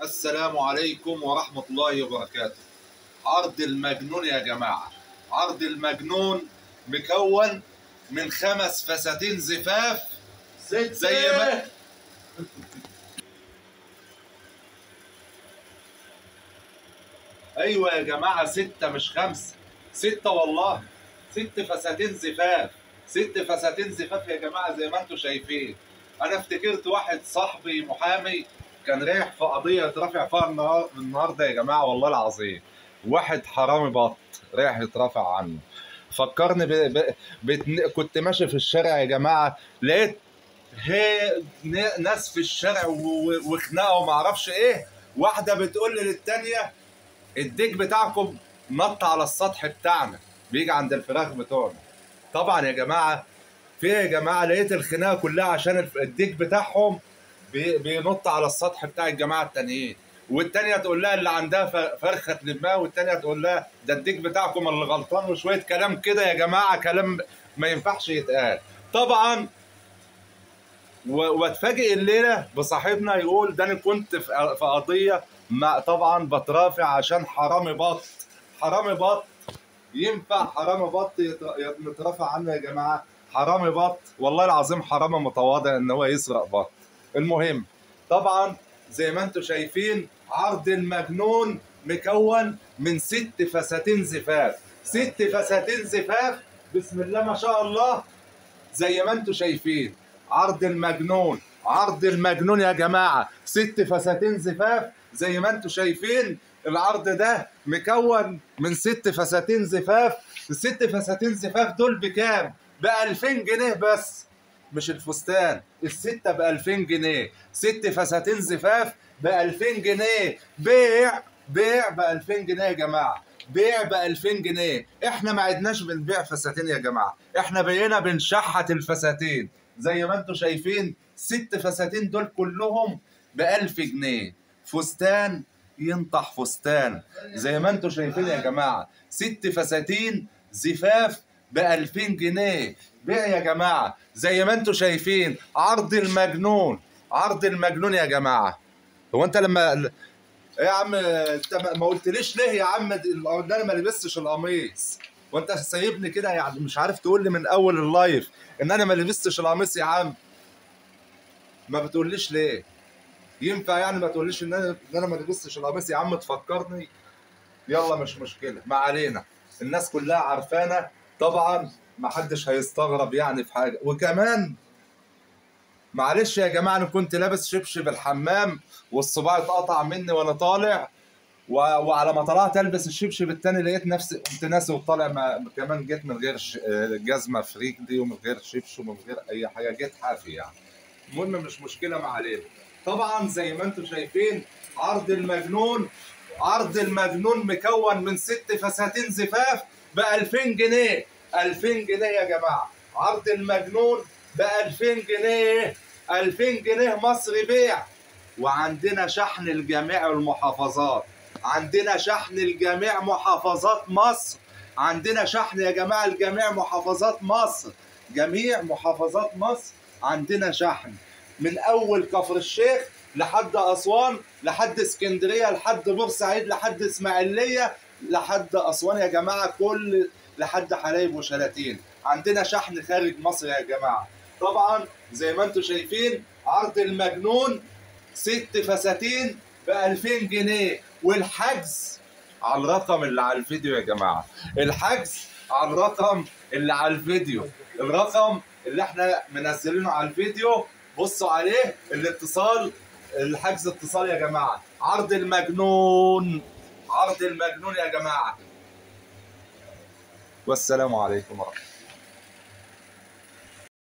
السلام عليكم ورحمة الله وبركاته. عرض المجنون يا جماعة، عرض المجنون مكون من 5 فساتين زفاف زي ما ايوه يا جماعة، 6 مش 5، 6 والله، 6 فساتين زفاف، 6 فساتين زفاف يا جماعة زي ما انتم شايفين. انا افتكرت واحد صاحبي محامي كان رايح في قضية يترافع فيها النهارده يا جماعة، والله العظيم واحد حرامي بط رايح يترافع عنه. فكرني كنت ماشي في الشارع يا جماعة، لقيت ناس في الشارع وخناقه وما اعرفش ايه. واحدة بتقول للتانية الديك بتاعكم نط على السطح بتاعنا، بيجي عند الفراخ بتوعنا. طبعا يا جماعه في يا جماعه لقيت الخناقه كلها عشان الديك بتاعهم بينط على السطح بتاع الجماعه التانيين، والتانيه تقول لها اللي عندها فرخه تلمها، والتانيه تقول لها ده الديك بتاعكم اللي غلطان، وشويه كلام كده يا جماعه، كلام ما ينفعش يتقال طبعا. واتفاجئ الليله بصاحبنا يقول ده انا كنت في قضيه طبعا بترافع عشان حرامي بط. حرامي بط ينفع حرامي بط نترافع عنه يا جماعه؟ حرامي بط والله العظيم حرامي متواضع ان هو يسرق بط. المهم طبعا زي ما انتم شايفين عرض المجنون مكون من 6 فساتين زفاف، 6 فساتين زفاف بسم الله ما شاء الله زي ما انتم شايفين. عرض المجنون، عرض المجنون يا جماعه، 6 فساتين زفاف زي ما انتم شايفين. العرض ده مكون من 6 فساتين زفاف. ال6 فساتين زفاف دول بكام؟ ب 2000 جنيه بس، مش الفستان، الستة ب 2000 جنيه، 6 فساتين زفاف ب 2000 جنيه. بيع ب 2000 جنيه يا جماعه، بيع ب 2000 جنيه. احنا ما عدناش بنبيع فساتين يا جماعه، احنا بقينا بنشحت الفساتين زي ما انتم شايفين. 6 فساتين دول كلهم ب 1000 جنيه، فستان ينطح فستان زي ما انتم شايفين يا جماعه. 6 فساتين زفاف ب 2000 جنيه بيع يا جماعه زي ما انتم شايفين. عرض المجنون، عرض المجنون يا جماعه. هو انت لما ايه يا عم انت ما قلتليش ليه يا عم ان انا ما لبستش القميص؟ وانت سايبني كده يعني مش عارف تقول لي من اول اللايف ان انا ما لبستش القميص يا عم؟ ما بتقوليش ليه؟ ينفع يعني ما تقوليش ان انا ما لبستش القميص يا عم تفكرني؟ يلا مش مشكله، ما علينا، الناس كلها عارفانا طبعا، ما حدش هيستغرب يعني في حاجه. وكمان معلش يا جماعه انا كنت لابس شبشب الحمام والصباع اتقطع مني وانا طالع، وعلى ما طلعت البس الشبشب التاني لقيت نفسي قمت ناسي وطالع، كمان جيت من غير جزمه في رجلي ومن غير شبشب ومن غير اي حاجه، جيت حافي يعني. المهم مش مشكله، ما علينا. طبعا زي ما انتم شايفين عرض المجنون، عرض المجنون مكون من 6 فساتين زفاف ب 2000 جنيه. 2000 جنيه يا جماعه، عرض المجنون ب 2000 جنيه، 2000 جنيه مصري بيع. وعندنا شحن لجميع المحافظات، عندنا شحن لجميع محافظات مصر، عندنا شحن يا جماعه لجميع محافظات مصر، جميع محافظات مصر عندنا شحن، من اول كفر الشيخ لحد اسوان لحد اسكندريه لحد بورسعيد لحد اسماعيليه لحد اسوان يا جماعه، كل لحد حلايب وشلاتين عندنا شحن خارج مصر يا جماعه. طبعا زي ما انتم شايفين عرض المجنون 6 فساتين ب 2000 جنيه، والحجز على الرقم اللي على الفيديو يا جماعه، الحجز على الرقم اللي على الفيديو، الرقم اللي احنا منزلينه على الفيديو بصوا عليه، الاتصال، الحجز اتصال يا جماعه. عرض المجنون، عرض المجنون يا جماعه. والسلام عليكم ورحمه الله.